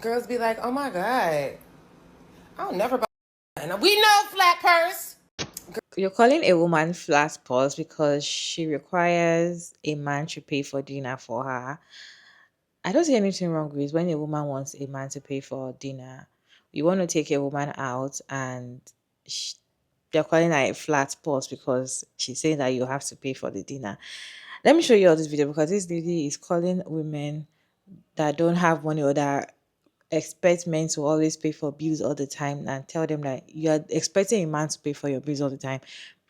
Girls be like, oh my God, I'll never buy. And we know flat purse. You're calling a woman flat purse because she requires a man to pay for dinner for her. I don't see anything wrong with when a woman wants a man to pay for dinner. You want to take a woman out and sh you're calling her a flat purse because she's saying that you have to pay for the dinner. Let me show you all this video because this lady is calling women that don't have money or that expect men to always pay for bills all the time and tell them that you're expecting a man to pay for your bills all the time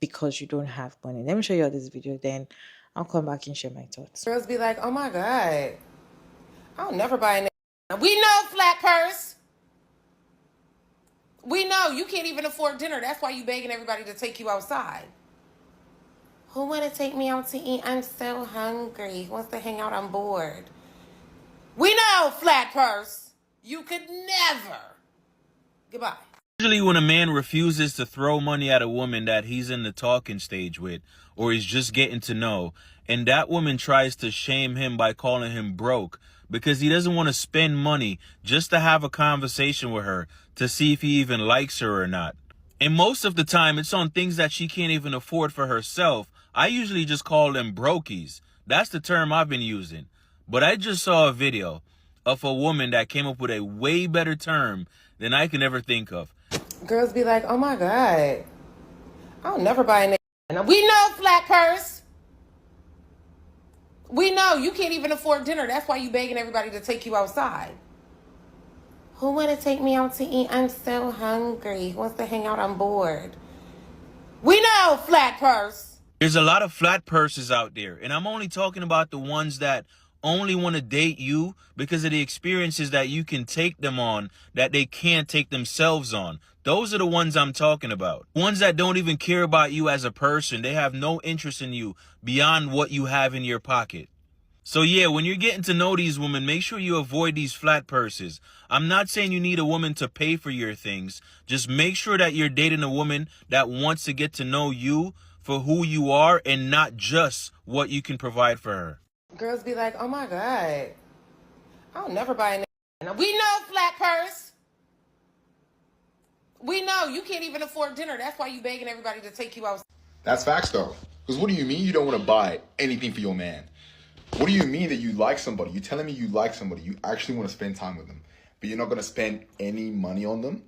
because you don't have money. Let me show you all this video, then I'll come back and share my thoughts. Girls be like, oh my God, I'll never buy a. And we know flat purse. We know you can't even afford dinner. That's why you begging everybody to take you outside. Who want to take me out to eat? I'm so hungry. Who wants to hang out? I'm bored. We know flat purse. You could never. Goodbye. Usually when a man refuses to throw money at a woman that he's in the talking stage with, or he's just getting to know, and that woman tries to shame him by calling him broke because he doesn't want to spend money just to have a conversation with her to see if he even likes her or not. And most of the time it's on things that she can't even afford for herself. I usually just call them brokies. That's the term I've been using. But I just saw a video of a woman that came up with a way better term than I can ever think of. Girls be like, oh my God, I'll never buy a. And we know flat purse. We know you can't even afford dinner. That's why you begging everybody to take you outside. Who want to take me out to eat? I'm so hungry. Who wants to hang out? I'm bored. We know flat purse. There's a lot of flat purses out there, and I'm only talking about the ones that only want to date you because of the experiences that you can take them on that they can't take themselves on. Those are the ones I'm talking about. Ones that don't even care about you as a person. They have no interest in you beyond what you have in your pocket. So yeah, when you're getting to know these women, make sure you avoid these flat purses. I'm not saying you need a woman to pay for your things. Just make sure that you're dating a woman that wants to get to know you for who you are and not just what you can provide for her. Girls be like, oh my God, I'll never buy a. And we know flat purse. We know you can't even afford dinner. That's why you begging everybody to take you out. That's facts though. Because what do you mean you don't want to buy anything for your man? What do you mean that you like somebody? You're telling me you like somebody. You actually want to spend time with them, but you're not going to spend any money on them?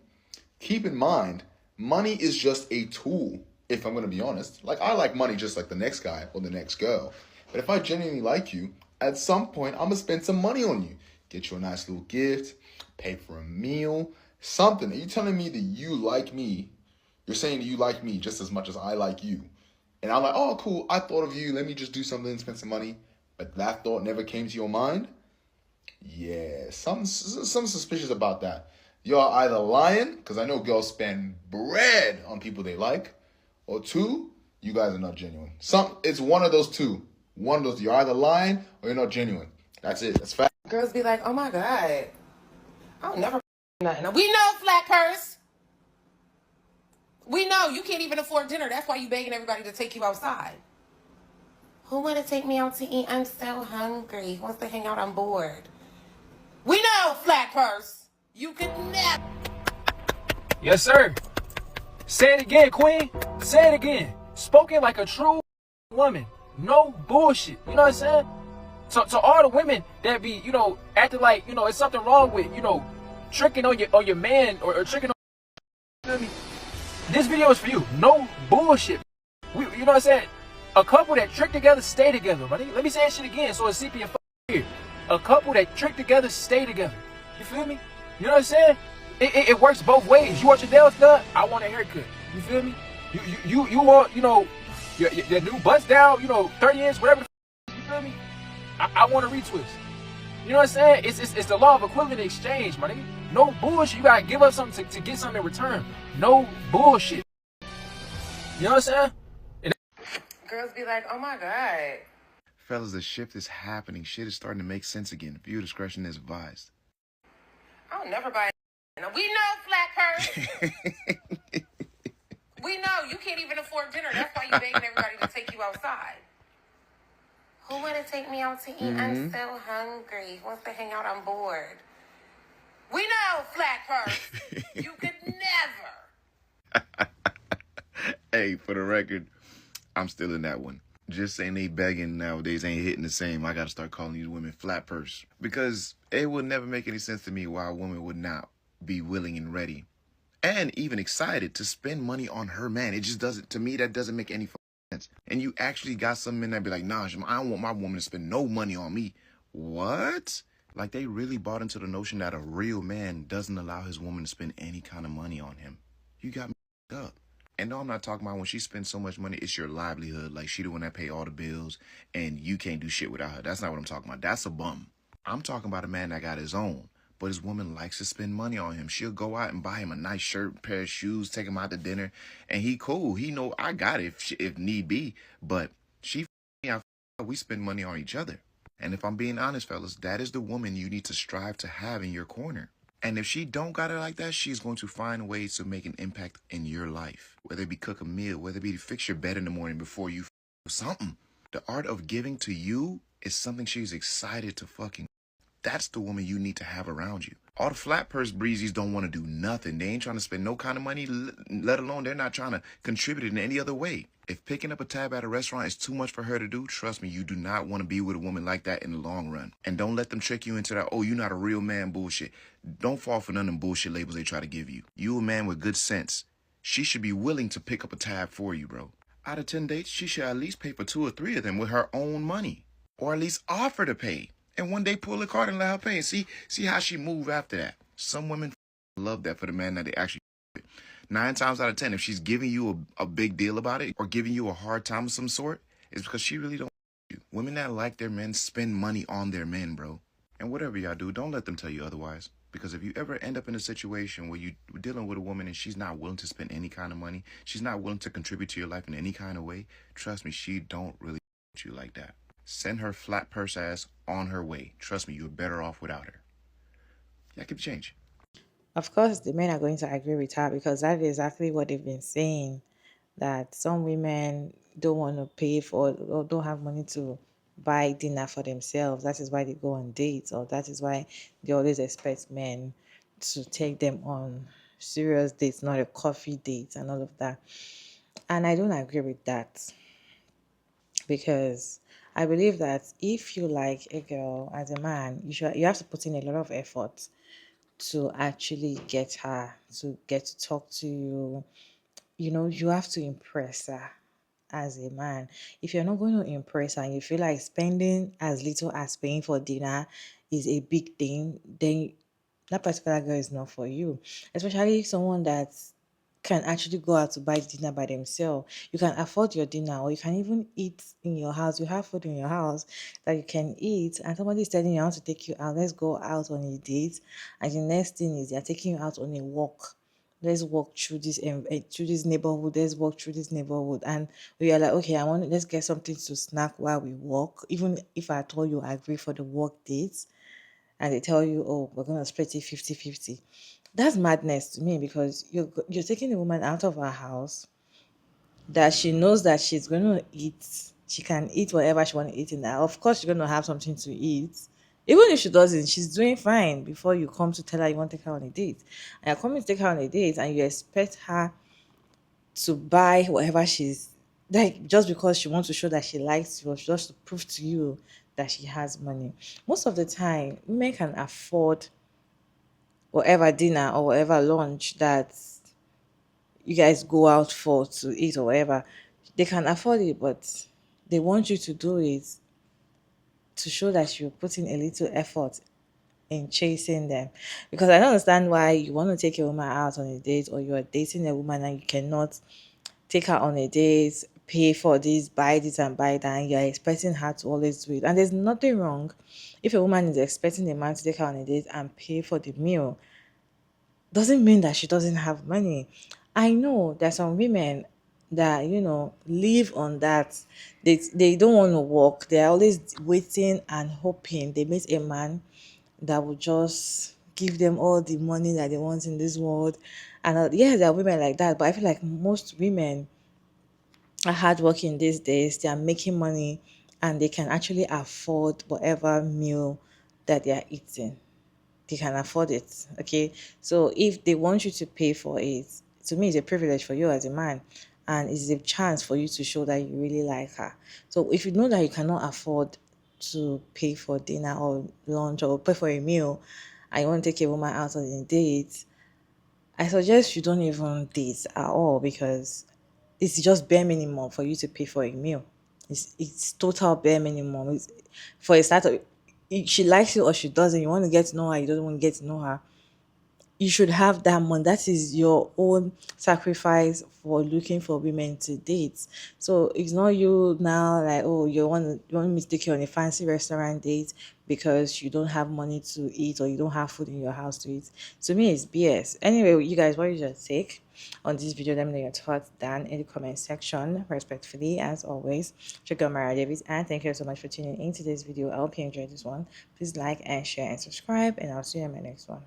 Keep in mind, money is just a tool, if I'm going to be honest. Like, I like money just like the next guy or the next girl. But if I genuinely like you, at some point, I'm going to spend some money on you. Get you a nice little gift, pay for a meal, something. Are you telling me that you like me? You're saying that you like me just as much as I like you. And I'm like, oh, cool, I thought of you. Let me just do something and spend some money. But that thought never came to your mind? Yeah, something suspicious about that. You're either lying, because I know girls spend bread on people they like, or two, you guys are not genuine. It's one of those two. One of those, you're either lying or you're not genuine. That's it. That's fact. Girls be like, oh my God, I'll never nothing. We know flat purse. We know you can't even afford dinner. That's why you begging everybody to take you outside. Who want to take me out to eat? I'm so hungry. Who wants to hang out? I'm bored. We know flat purse. You could never. Yes, sir. Say it again, queen. Say it again. Spoken like a true woman. No bullshit. You know what I'm saying? To all the women that be, acting like, it's something wrong with, tricking on your man or tricking on. You feel me? This video is for you. No bullshit. You know what I'm saying? A couple that trick together, stay together, buddy. Let me say that shit again so it's CP and here. A couple that trick together, stay together. You feel me? You know what I'm saying? It works both ways. You want your nails done? I want a haircut. You feel me? You want, your new butts down, 30 inch, whatever. You feel me? I want a retwist. You know what I'm saying? It's the law of equivalent exchange, my nigga. No bullshit. You gotta give up something to get something in return. No bullshit. You know what I'm saying? Girls be like, oh my God. Fellas, the shift is happening. Shit is starting to make sense again. Viewer discretion is advised. I'll never buy a. And we know flat purse. We know you can't even afford dinner. That's why you begging everybody to take you outside. Who want to take me out to eat? I'm so hungry. Who wants to hang out? I'm bored. We purse. You could never. Hey, for the record, I'm still in that one. Just saying they begging nowadays ain't hitting the same. I gotta start calling these women flat purse. Because it would never make any sense to me why a woman would not be willing and ready and even excited to spend money on her man. It just doesn't, to me, that doesn't make any sense. And you actually got some men that be like, nah, I don't want my woman to spend no money on me. What? Like they really bought into the notion that a real man doesn't allow his woman to spend any kind of money on him. You got me up. And no, I'm not talking about when she spends so much money, it's your livelihood. Like she the one that pay all the bills and you can't do shit without her. That's not what I'm talking about. That's a bum. I'm talking about a man that got his own. But his woman likes to spend money on him. She'll go out and buy him a nice shirt, pair of shoes, take him out to dinner. And he cool. He know I got it if need be. But she, we spend money on each other. And if I'm being honest, fellas, that is the woman you need to strive to have in your corner. And if she don't got it like that, she's going to find ways to make an impact in your life. Whether it be cook a meal, whether it be to fix your bed in the morning before you something. The art of giving to you is something she's excited to fucking. That's the woman you need to have around you. All the flat purse breezies don't want to do nothing. They ain't trying to spend no kind of money, let alone they're not trying to contribute in any other way. If picking up a tab at a restaurant is too much for her to do, trust me, you do not want to be with a woman like that in the long run. And don't let them trick you into that, oh, you're not a real man bullshit. Don't fall for none of them bullshit labels they try to give you. You a man with good sense. She should be willing to pick up a tab for you, bro. Out of 10 dates, she should at least pay for 2 or 3 of them with her own money. Or at least offer to pay. And one day pull a card and let her pay. And see how she move after that. Some women love that for the man that they actually 9 times out of 10, if she's giving you a big deal about it or giving you a hard time of some sort, it's because she really don't you. Women that like their men spend money on their men, bro. And whatever y'all do, don't let them tell you otherwise. Because if you ever end up in a situation where you're dealing with a woman and she's not willing to spend any kind of money, she's not willing to contribute to your life in any kind of way, trust me, she don't really you like that. Send her flat purse ass on her way. Trust me, you're better off without her. Yeah, keep the change. Of course, the men are going to agree with her because that is exactly what they've been saying. That some women don't want to pay for or don't have money to buy dinner for themselves. That is why they go on dates, or that is why they always expect men to take them on serious dates, not a coffee date and all of that. And I don't agree with that because I believe that if you like a girl as a man, you have to put in a lot of effort to actually get her to get to talk to you. You know, you have to impress her as a man. If you're not going to impress her and you feel like spending as little as paying for dinner is a big thing, then that particular girl is not for you. Especially someone that can actually go out to buy dinner by themselves. You can afford your dinner, or you can even eat in your house. You have food in your house that you can eat, and somebody is telling you, I want to take you out, let's go out on a date. And the next thing is they're taking you out on a walk. Let's walk through this neighborhood. Let's walk through this neighborhood, and we are like, okay, let's get something to snack while we walk. Even if I told you I agree for the walk dates, and they tell you, oh, we're going to split it 50-50. That's madness to me because you're taking a woman out of her house that she knows that she's going to eat. She can eat whatever she want to eat in there. Of course, she's going to have something to eat. Even if she doesn't, she's doing fine before you come to tell her you want to take her on a date. And you're coming to take her on a date and you expect her to buy whatever she's like just because she wants to show that she likes you or just to prove to you that she has money. Most of the time, women can afford whatever dinner or whatever lunch that you guys go out for to eat or whatever. They can afford it, but they want you to do it to show that you're putting a little effort in chasing them. Because I don't understand why you want to take a woman out on a date or you are dating a woman and you cannot take her on a date, pay for this, buy this and buy that, and you're expecting her to always do it. And there's nothing wrong if a woman is expecting a man to take her on a date and pay for the meal. Doesn't mean that she doesn't have money. I know there's some women that live on that. They don't want to work. They're always waiting and hoping they meet a man that will just give them all the money that they want in this world. And yeah, there are women like that, but I feel like most women are hardworking these days. They are making money and they can actually afford whatever meal that they are eating. they can afford it. Okay, so if they want you to pay for it, to me, it's a privilege for you as a man, and it's a chance for you to show that you really like her. So if you know that you cannot afford to pay for dinner or lunch or pay for a meal, and you want to take a woman out on a date, I suggest you don't even date at all, because it's just bare minimum for you to pay for a meal. It's total bare minimum. It's, for a starter, if she likes you or she doesn't, you want to get to know her, you don't want to get to know her, you should have that money. That is your own sacrifice for looking for women to date. So it's not you now like, oh, you want me to take you on a fancy restaurant date because you don't have money to eat or you don't have food in your house to eat. To me, it's BS. Anyway, you guys, what is your take on this video? Let me know your thoughts down in the comment section. Respectfully, as always, check out Mara Davis, and thank you so much for tuning into this video. I hope you enjoyed this one. Please like and share and subscribe, and I'll see you in my next one.